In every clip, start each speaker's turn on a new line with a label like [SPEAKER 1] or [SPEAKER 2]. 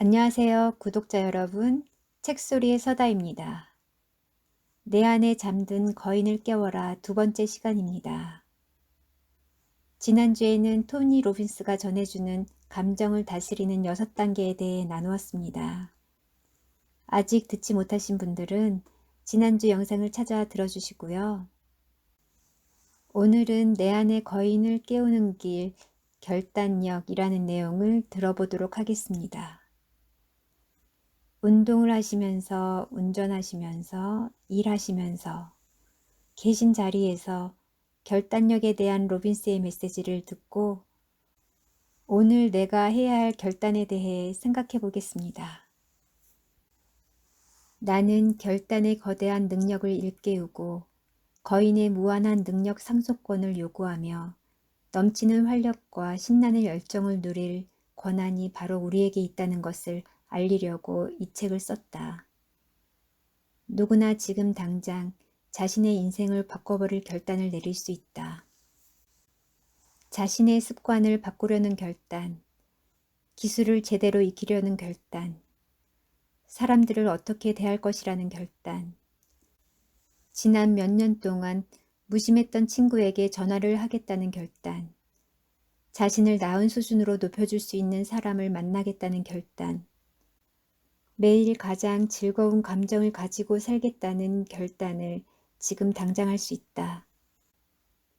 [SPEAKER 1] 안녕하세요, 구독자 여러분. 책소리의 서다입니다. 내 안에 잠든 거인을 깨워라 두 번째 시간입니다. 지난주에는 토니 로빈스가 전해주는 감정을 다스리는 6단계에 대해 나누었습니다. 아직 듣지 못하신 분들은 지난주 영상을 찾아 들어주시고요. 오늘은 내 안의 거인을 깨우는 길 결단력이라는 내용을 들어보도록 하겠습니다. 운동을 하시면서, 운전하시면서, 일하시면서, 계신 자리에서 결단력에 대한 로빈스의 메시지를 듣고 오늘 내가 해야 할 결단에 대해 생각해 보겠습니다. 나는 결단의 거대한 능력을 일깨우고 거인의 무한한 능력 상속권을 요구하며 넘치는 활력과 신나는 열정을 누릴 권한이 바로 우리에게 있다는 것을 알리려고 이 책을 썼다. 누구나 지금 당장 자신의 인생을 바꿔버릴 결단을 내릴 수 있다. 자신의 습관을 바꾸려는 결단, 기술을 제대로 익히려는 결단, 사람들을 어떻게 대할 것이라는 결단, 지난 몇 년 동안 무심했던 친구에게 전화를 하겠다는 결단, 자신을 나은 수준으로 높여줄 수 있는 사람을 만나겠다는 결단, 매일 가장 즐거운 감정을 가지고 살겠다는 결단을 지금 당장 할 수 있다.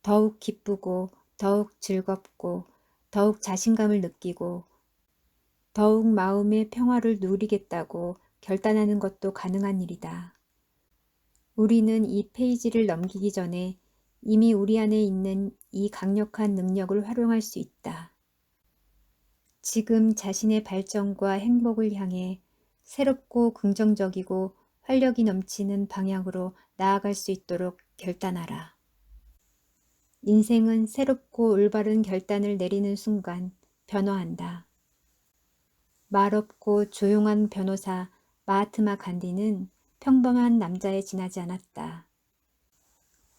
[SPEAKER 1] 더욱 기쁘고 더욱 즐겁고 더욱 자신감을 느끼고 더욱 마음의 평화를 누리겠다고 결단하는 것도 가능한 일이다. 우리는 이 페이지를 넘기기 전에 이미 우리 안에 있는 이 강력한 능력을 활용할 수 있다. 지금 자신의 발전과 행복을 향해 새롭고 긍정적이고 활력이 넘치는 방향으로 나아갈 수 있도록 결단하라. 인생은 새롭고 올바른 결단을 내리는 순간 변화한다. 말없고 조용한 변호사 마하트마 간디는 평범한 남자에 지나지 않았다.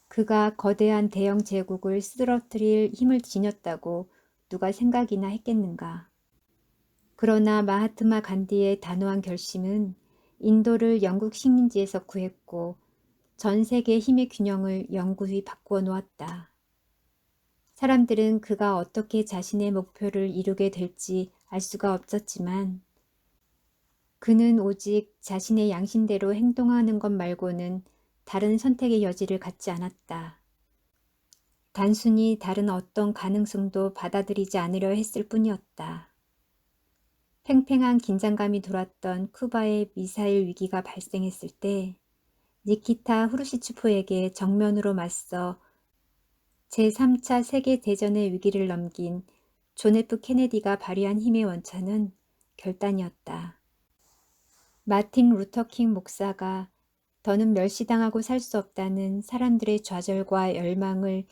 [SPEAKER 1] 그가 거대한 대영 제국을 쓰러뜨릴 힘을 지녔다고 누가 생각이나 했겠는가. 그러나 마하트마 간디의 단호한 결심은 인도를 영국 식민지에서 구했고 전 세계의 힘의 균형을 영구히 바꾸어 놓았다. 사람들은 그가 어떻게 자신의 목표를 이루게 될지 알 수가 없었지만 그는 오직 자신의 양심대로 행동하는 것 말고는 다른 선택의 여지를 갖지 않았다. 단순히 다른 어떤 가능성도 받아들이지 않으려 했을 뿐이었다. 팽팽한 긴장감이 돌았던 쿠바의 미사일 위기가 발생했을 때 니키타 후르시초프에게 정면으로 맞서 제3차 세계대전의 위기를 넘긴 존 F 케네디가 발휘한 힘의 원천은 결단이었다. 마틴 루터킹 목사가 더는 멸시당하고 살 수 없다는 사람들의 좌절과 열망을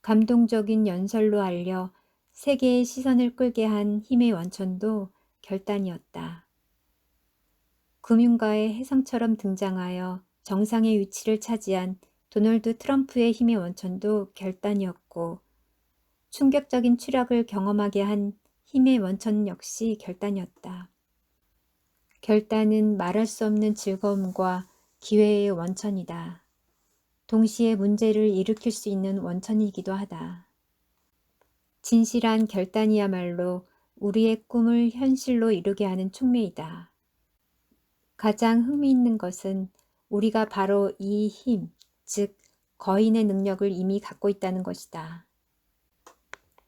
[SPEAKER 1] 감동적인 연설로 알려 세계의 시선을 끌게 한 힘의 원천도 결단이었다. 금융가의 혜성처럼 등장하여 정상의 위치를 차지한 도널드 트럼프의 힘의 원천도 결단이었고 충격적인 추락을 경험하게 한 힘의 원천 역시 결단이었다. 결단은 말할 수 없는 즐거움과 기회의 원천이다. 동시에 문제를 일으킬 수 있는 원천이기도 하다. 진실한 결단이야말로 우리의 꿈을 현실로 이루게 하는 촉매이다. 가장 흥미있는 것은 우리가 바로 이 힘, 즉 거인의 능력을 이미 갖고 있다는 것이다.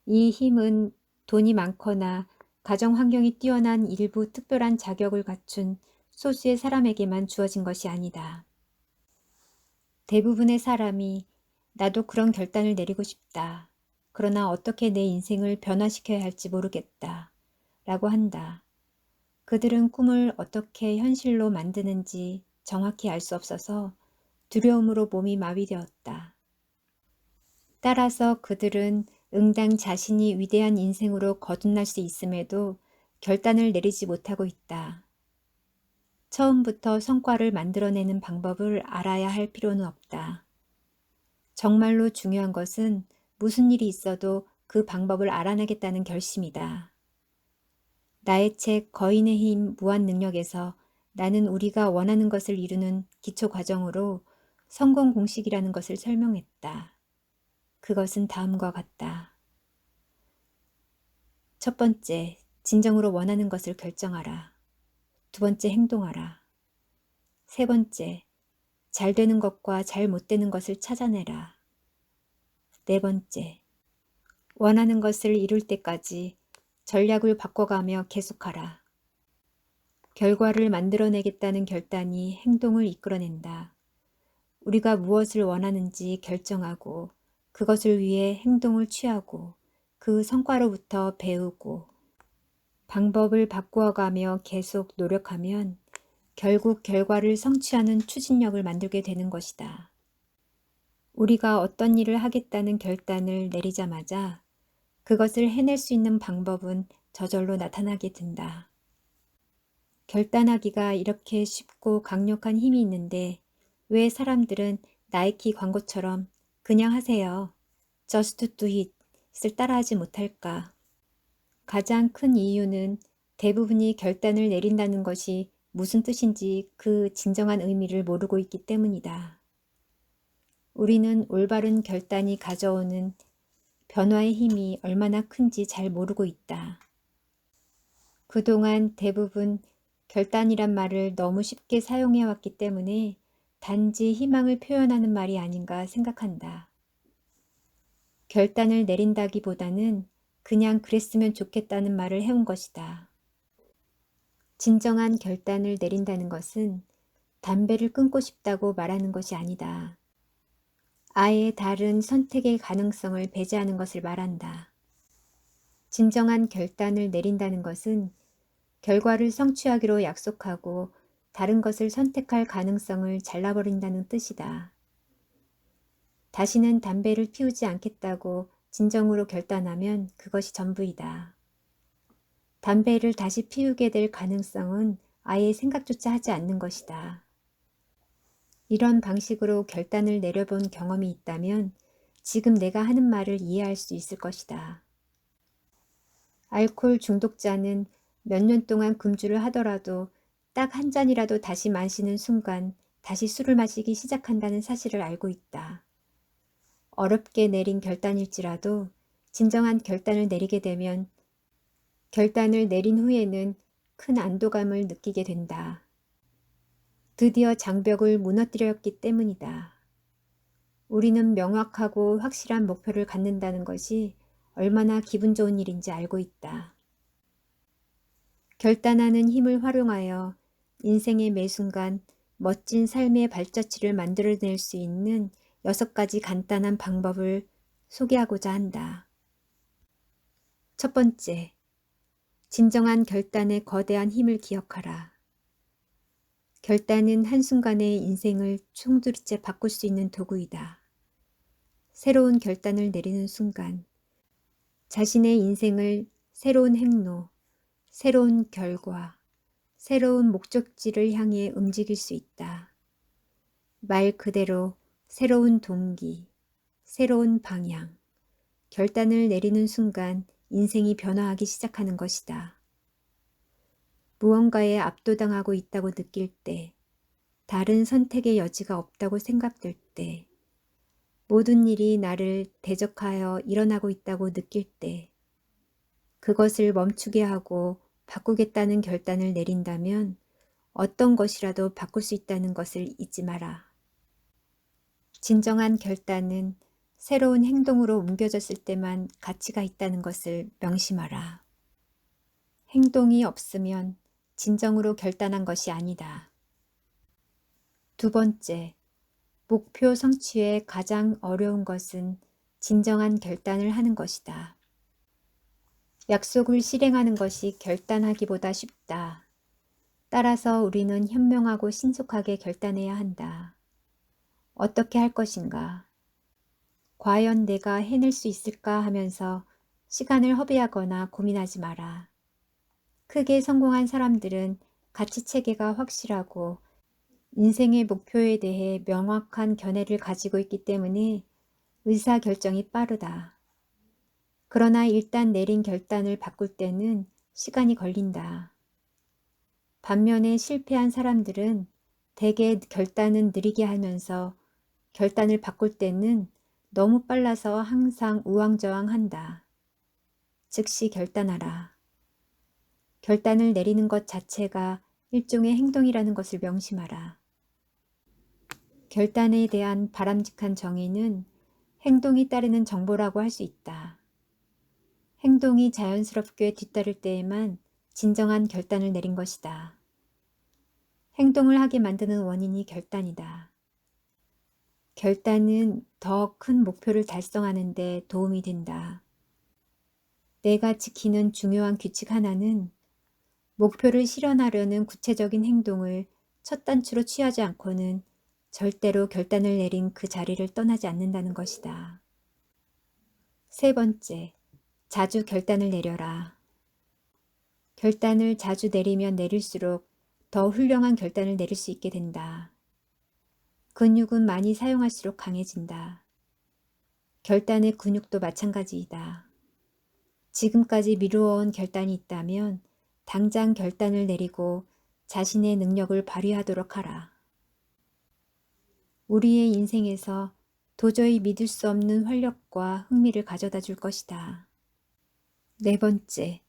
[SPEAKER 1] 이 힘은 돈이 많거나 가정 환경이 뛰어난 일부 특별한 자격을 갖춘 소수의 사람에게만 주어진 것이 아니다. 대부분의 사람이 나도 그런 결단을 내리고 싶다. 그러나 어떻게 내 인생을 변화시켜야 할지 모르겠다. 라고 한다. 그들은 꿈을 어떻게 현실로 만드는지 정확히 알 수 없어서 두려움으로 몸이 마비되었다. 따라서 그들은 응당 자신이 위대한 인생으로 거듭날 수 있음에도 결단을 내리지 못하고 있다. 처음부터 성과를 만들어내는 방법을 알아야 할 필요는 없다. 정말로 중요한 것은 무슨 일이 있어도 그 방법을 알아내겠다는 결심이다. 나의 책 거인의 힘 무한 능력에서 나는 우리가 원하는 것을 이루는 기초 과정으로 성공 공식이라는 것을 설명했다. 그것은 다음과 같다. 첫 번째, 진정으로 원하는 것을 결정하라. 두 번째, 행동하라. 세 번째, 잘 되는 것과 잘 못 되는 것을 찾아내라. 네 번째, 원하는 것을 이룰 때까지 전략을 바꿔가며 계속하라. 결과를 만들어내겠다는 결단이 행동을 이끌어낸다. 우리가 무엇을 원하는지 결정하고 그것을 위해 행동을 취하고 그 성과로부터 배우고 방법을 바꾸어가며 계속 노력하면 결국 결과를 성취하는 추진력을 만들게 되는 것이다. 우리가 어떤 일을 하겠다는 결단을 내리자마자 그것을 해낼 수 있는 방법은 저절로 나타나게 된다. 결단하기가 이렇게 쉽고 강력한 힘이 있는데 왜 사람들은 나이키 광고처럼 그냥 하세요. Just do it을 따라하지 못할까? 가장 큰 이유는 대부분이 결단을 내린다는 것이 무슨 뜻인지 그 진정한 의미를 모르고 있기 때문이다. 우리는 올바른 결단이 가져오는 변화의 힘이 얼마나 큰지 잘 모르고 있다. 그동안 대부분 결단이란 말을 너무 쉽게 사용해왔기 때문에 단지 희망을 표현하는 말이 아닌가 생각한다. 결단을 내린다기보다는 그냥 그랬으면 좋겠다는 말을 해온 것이다. 진정한 결단을 내린다는 것은 담배를 끊고 싶다고 말하는 것이 아니다. 아예 다른 선택의 가능성을 배제하는 것을 말한다. 진정한 결단을 내린다는 것은 결과를 성취하기로 약속하고 다른 것을 선택할 가능성을 잘라버린다는 뜻이다. 다시는 담배를 피우지 않겠다고 진정으로 결단하면 그것이 전부이다. 담배를 다시 피우게 될 가능성은 아예 생각조차 하지 않는 것이다. 이런 방식으로 결단을 내려본 경험이 있다면 지금 내가 하는 말을 이해할 수 있을 것이다. 알코올 중독자는 몇 년 동안 금주를 하더라도 딱 한 잔이라도 다시 마시는 순간 다시 술을 마시기 시작한다는 사실을 알고 있다. 어렵게 내린 결단일지라도 진정한 결단을 내리게 되면 결단을 내린 후에는 큰 안도감을 느끼게 된다. 드디어 장벽을 무너뜨렸기 때문이다. 우리는 명확하고 확실한 목표를 갖는다는 것이 얼마나 기분 좋은 일인지 알고 있다. 결단하는 힘을 활용하여 인생의 매 순간 멋진 삶의 발자취를 만들어낼 수 있는 6가지 간단한 방법을 소개하고자 한다. 첫 번째, 진정한 결단의 거대한 힘을 기억하라. 결단은 한순간의 인생을 총두리째 바꿀 수 있는 도구이다. 새로운 결단을 내리는 순간 자신의 인생을 새로운 행로, 새로운 결과, 새로운 목적지를 향해 움직일 수 있다. 말 그대로 새로운 동기, 새로운 방향, 결단을 내리는 순간 인생이 변화하기 시작하는 것이다. 무언가에 압도당하고 있다고 느낄 때, 다른 선택의 여지가 없다고 생각될 때, 모든 일이 나를 대적하여 일어나고 있다고 느낄 때, 그것을 멈추게 하고 바꾸겠다는 결단을 내린다면 어떤 것이라도 바꿀 수 있다는 것을 잊지 마라. 진정한 결단은 새로운 행동으로 옮겨졌을 때만 가치가 있다는 것을 명심하라. 행동이 없으면 진정으로 결단한 것이 아니다. 두 번째, 목표 성취에 가장 어려운 것은 진정한 결단을 하는 것이다. 약속을 실행하는 것이 결단하기보다 쉽다. 따라서 우리는 현명하고 신속하게 결단해야 한다. 어떻게 할 것인가? 과연 내가 해낼 수 있을까 하면서 시간을 허비하거나 고민하지 마라. 크게 성공한 사람들은 가치 체계가 확실하고 인생의 목표에 대해 명확한 견해를 가지고 있기 때문에 의사결정이 빠르다. 그러나 일단 내린 결단을 바꿀 때는 시간이 걸린다. 반면에 실패한 사람들은 대개 결단은 느리게 하면서 결단을 바꿀 때는 너무 빨라서 항상 우왕좌왕한다. 즉시 결단하라. 결단을 내리는 것 자체가 일종의 행동이라는 것을 명심하라. 결단에 대한 바람직한 정의는 행동이 따르는 정보라고 할 수 있다. 행동이 자연스럽게 뒤따를 때에만 진정한 결단을 내린 것이다. 행동을 하게 만드는 원인이 결단이다. 결단은 더 큰 목표를 달성하는 데 도움이 된다. 내가 지키는 중요한 규칙 하나는 목표를 실현하려는 구체적인 행동을 첫 단추로 취하지 않고는 절대로 결단을 내린 그 자리를 떠나지 않는다는 것이다. 세 번째, 자주 결단을 내려라. 결단을 자주 내리면 내릴수록 더 훌륭한 결단을 내릴 수 있게 된다. 근육은 많이 사용할수록 강해진다. 결단의 근육도 마찬가지이다. 지금까지 미루어온 결단이 있다면 당장 결단을 내리고 자신의 능력을 발휘하도록 하라. 우리의 인생에서 도저히 믿을 수 없는 활력과 흥미를 가져다 줄 것이다. 네 번째,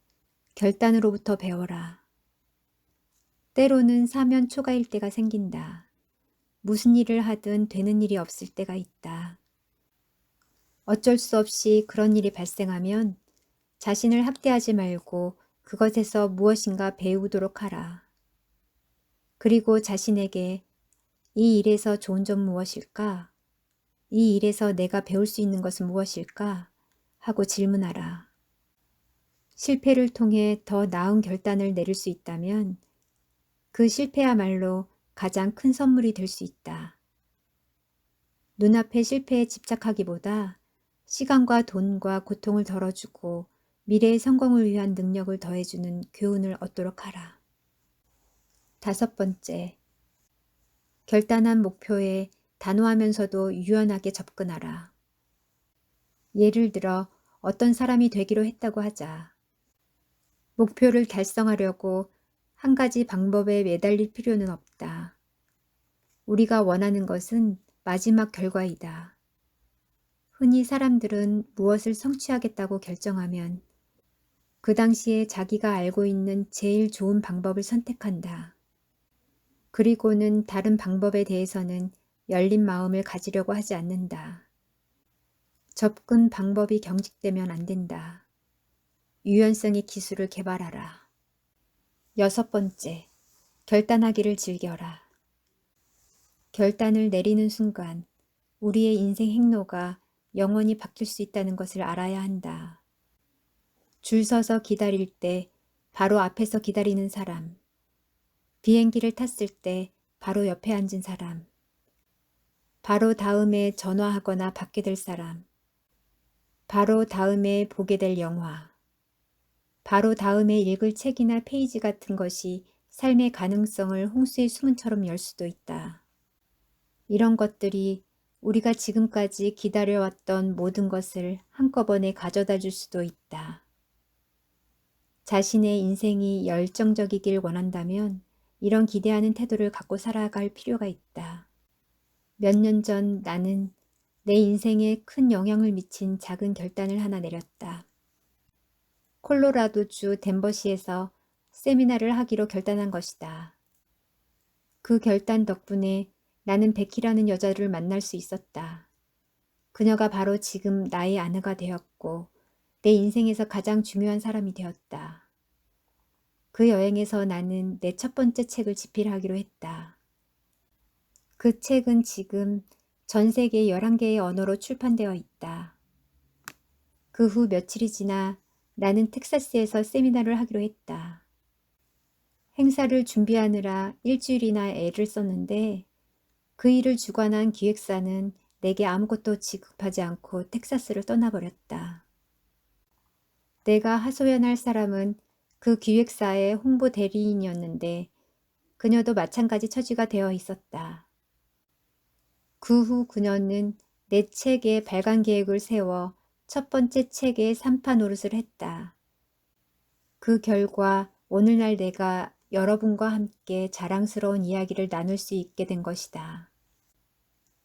[SPEAKER 1] 결단으로부터 배워라. 때로는 사면 초가일 때가 생긴다. 무슨 일을 하든 되는 일이 없을 때가 있다. 어쩔 수 없이 그런 일이 발생하면 자신을 학대하지 말고 그것에서 무엇인가 배우도록 하라. 그리고 자신에게 이 일에서 좋은 점 무엇일까? 이 일에서 내가 배울 수 있는 것은 무엇일까? 하고 질문하라. 실패를 통해 더 나은 결단을 내릴 수 있다면 그 실패야말로 가장 큰 선물이 될 수 있다. 눈앞의 실패에 집착하기보다 시간과 돈과 고통을 덜어주고 미래의 성공을 위한 능력을 더해주는 교훈을 얻도록 하라. 다섯 번째, 결단한 목표에 단호하면서도 유연하게 접근하라. 예를 들어 어떤 사람이 되기로 했다고 하자. 목표를 달성하려고 한 가지 방법에 매달릴 필요는 없다. 우리가 원하는 것은 마지막 결과이다. 흔히 사람들은 무엇을 성취하겠다고 결정하면 그 당시에 자기가 알고 있는 제일 좋은 방법을 선택한다. 그리고는 다른 방법에 대해서는 열린 마음을 가지려고 하지 않는다. 접근 방법이 경직되면 안 된다. 유연성의 기술을 개발하라. 여섯 번째, 결단하기를 즐겨라. 결단을 내리는 순간 우리의 인생 행로가 영원히 바뀔 수 있다는 것을 알아야 한다. 줄 서서 기다릴 때 바로 앞에서 기다리는 사람, 비행기를 탔을 때 바로 옆에 앉은 사람, 바로 다음에 전화하거나 받게 될 사람, 바로 다음에 보게 될 영화, 바로 다음에 읽을 책이나 페이지 같은 것이 삶의 가능성을 홍수의 수문처럼 열 수도 있다. 이런 것들이 우리가 지금까지 기다려왔던 모든 것을 한꺼번에 가져다 줄 수도 있다. 자신의 인생이 열정적이길 원한다면 이런 기대하는 태도를 갖고 살아갈 필요가 있다. 몇 년 전 나는 내 인생에 큰 영향을 미친 작은 결단을 하나 내렸다. 콜로라도주 덴버시에서 세미나를 하기로 결단한 것이다. 그 결단 덕분에 나는 베키라는 여자를 만날 수 있었다. 그녀가 바로 지금 나의 아내가 되었고 내 인생에서 가장 중요한 사람이 되었다. 그 여행에서 나는 내 첫 번째 책을 집필하기로 했다. 그 책은 지금 전 세계 11개의 언어로 출판되어 있다. 그 후 며칠이 지나 나는 텍사스에서 세미나를 하기로 했다. 행사를 준비하느라 일주일이나 애를 썼는데 그 일을 주관한 기획사는 내게 아무것도 지급하지 않고 텍사스를 떠나버렸다. 내가 하소연할 사람은 그 기획사의 홍보 대리인이었는데 그녀도 마찬가지 처지가 되어 있었다. 그 후 그녀는 내 책의 발간 계획을 세워 첫 번째 책의 3파 노릇을 했다. 그 결과 오늘날 내가 여러분과 함께 자랑스러운 이야기를 나눌 수 있게 된 것이다.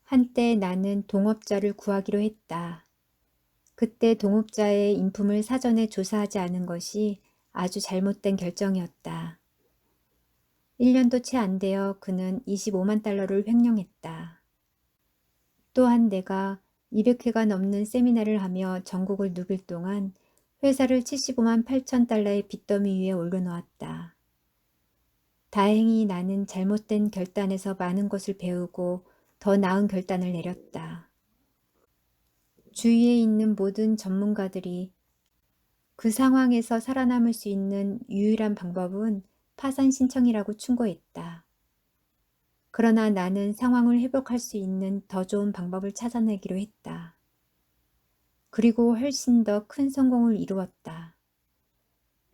[SPEAKER 1] 한때 나는 동업자를 구하기로 했다. 그때 동업자의 인품을 사전에 조사하지 않은 것이 아주 잘못된 결정이었다. 1년도 채 안 되어 그는 25만 달러를 횡령했다. 또한 내가 200회가 넘는 세미나를 하며 전국을 누빌 동안 회사를 75만 8천 달러의 빚더미 위에 올려놓았다. 다행히 나는 잘못된 결단에서 많은 것을 배우고 더 나은 결단을 내렸다. 주위에 있는 모든 전문가들이 그 상황에서 살아남을 수 있는 유일한 방법은 파산 신청이라고 충고했다. 그러나 나는 상황을 회복할 수 있는 더 좋은 방법을 찾아내기로 했다. 그리고 훨씬 더 큰 성공을 이루었다.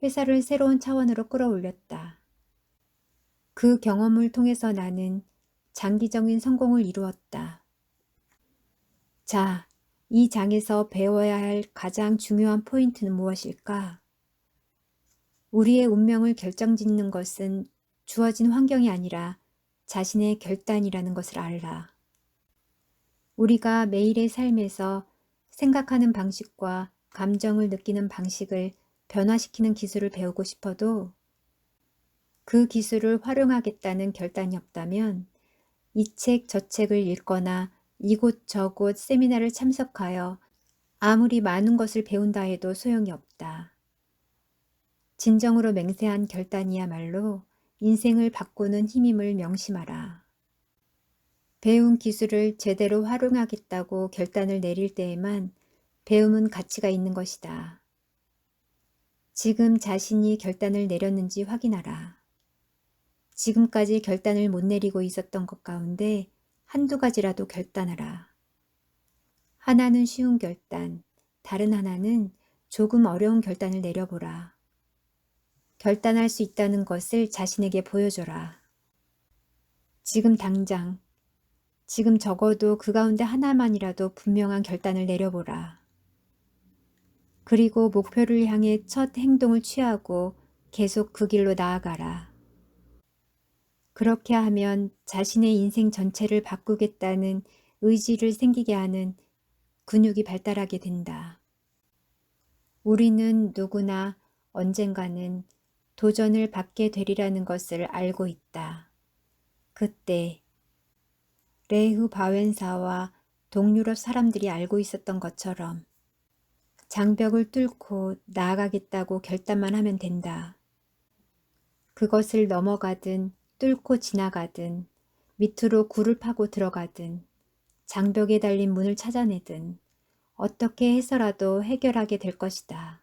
[SPEAKER 1] 회사를 새로운 차원으로 끌어올렸다. 그 경험을 통해서 나는 장기적인 성공을 이루었다. 자, 이 장에서 배워야 할 가장 중요한 포인트는 무엇일까? 우리의 운명을 결정짓는 것은 주어진 환경이 아니라 자신의 결단이라는 것을 알라. 우리가 매일의 삶에서 생각하는 방식과 감정을 느끼는 방식을 변화시키는 기술을 배우고 싶어도 그 기술을 활용하겠다는 결단이 없다면 이 책 저 책을 읽거나 이곳저곳 세미나를 참석하여 아무리 많은 것을 배운다 해도 소용이 없다. 진정으로 맹세한 결단이야말로 인생을 바꾸는 힘임을 명심하라. 배운 기술을 제대로 활용하겠다고 결단을 내릴 때에만 배움은 가치가 있는 것이다. 지금 자신이 결단을 내렸는지 확인하라. 지금까지 결단을 못 내리고 있었던 것 가운데 한두 가지라도 결단하라. 하나는 쉬운 결단, 다른 하나는 조금 어려운 결단을 내려보라. 결단할 수 있다는 것을 자신에게 보여줘라. 지금 당장, 지금 적어도 그 가운데 하나만이라도 분명한 결단을 내려보라. 그리고 목표를 향해 첫 행동을 취하고 계속 그 길로 나아가라. 그렇게 하면 자신의 인생 전체를 바꾸겠다는 의지를 생기게 하는 근육이 발달하게 된다. 우리는 누구나 언젠가는 도전을 받게 되리라는 것을 알고 있다. 그때 레흐 바웬사와 동유럽 사람들이 알고 있었던 것처럼 장벽을 뚫고 나아가겠다고 결단만 하면 된다. 그것을 넘어가든 뚫고 지나가든 밑으로 굴을 파고 들어가든 장벽에 달린 문을 찾아내든 어떻게 해서라도 해결하게 될 것이다.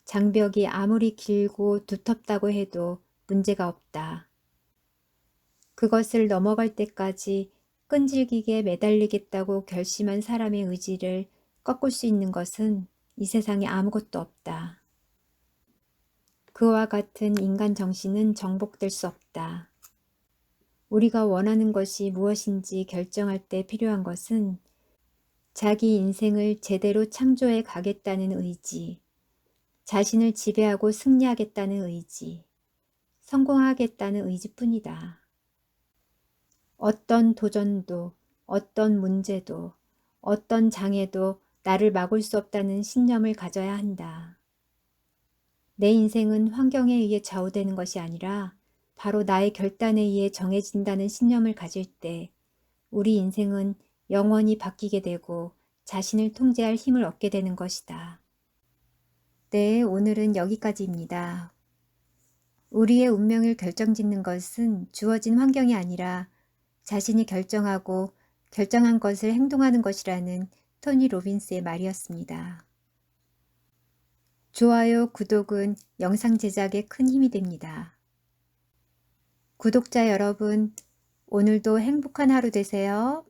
[SPEAKER 1] 장벽이 아무리 길고 두텁다고 해도 문제가 없다. 그것을 넘어갈 때까지 끈질기게 매달리겠다고 결심한 사람의 의지를 꺾을 수 있는 것은 이 세상에 아무것도 없다. 그와 같은 인간 정신은 정복될 수 없다. 우리가 원하는 것이 무엇인지 결정할 때 필요한 것은 자기 인생을 제대로 창조해 가겠다는 의지, 자신을 지배하고 승리하겠다는 의지, 성공하겠다는 의지뿐이다. 어떤 도전도, 어떤 문제도, 어떤 장애도 나를 막을 수 없다는 신념을 가져야 한다. 내 인생은 환경에 의해 좌우되는 것이 아니라 바로 나의 결단에 의해 정해진다는 신념을 가질 때 우리 인생은 영원히 바뀌게 되고 자신을 통제할 힘을 얻게 되는 것이다. 네, 오늘은 여기까지입니다. 우리의 운명을 결정짓는 것은 주어진 환경이 아니라 자신이 결정하고 결정한 것을 행동하는 것이라는 토니 로빈스의 말이었습니다. 좋아요, 구독은 영상 제작에 큰 힘이 됩니다. 구독자 여러분, 오늘도 행복한 하루 되세요.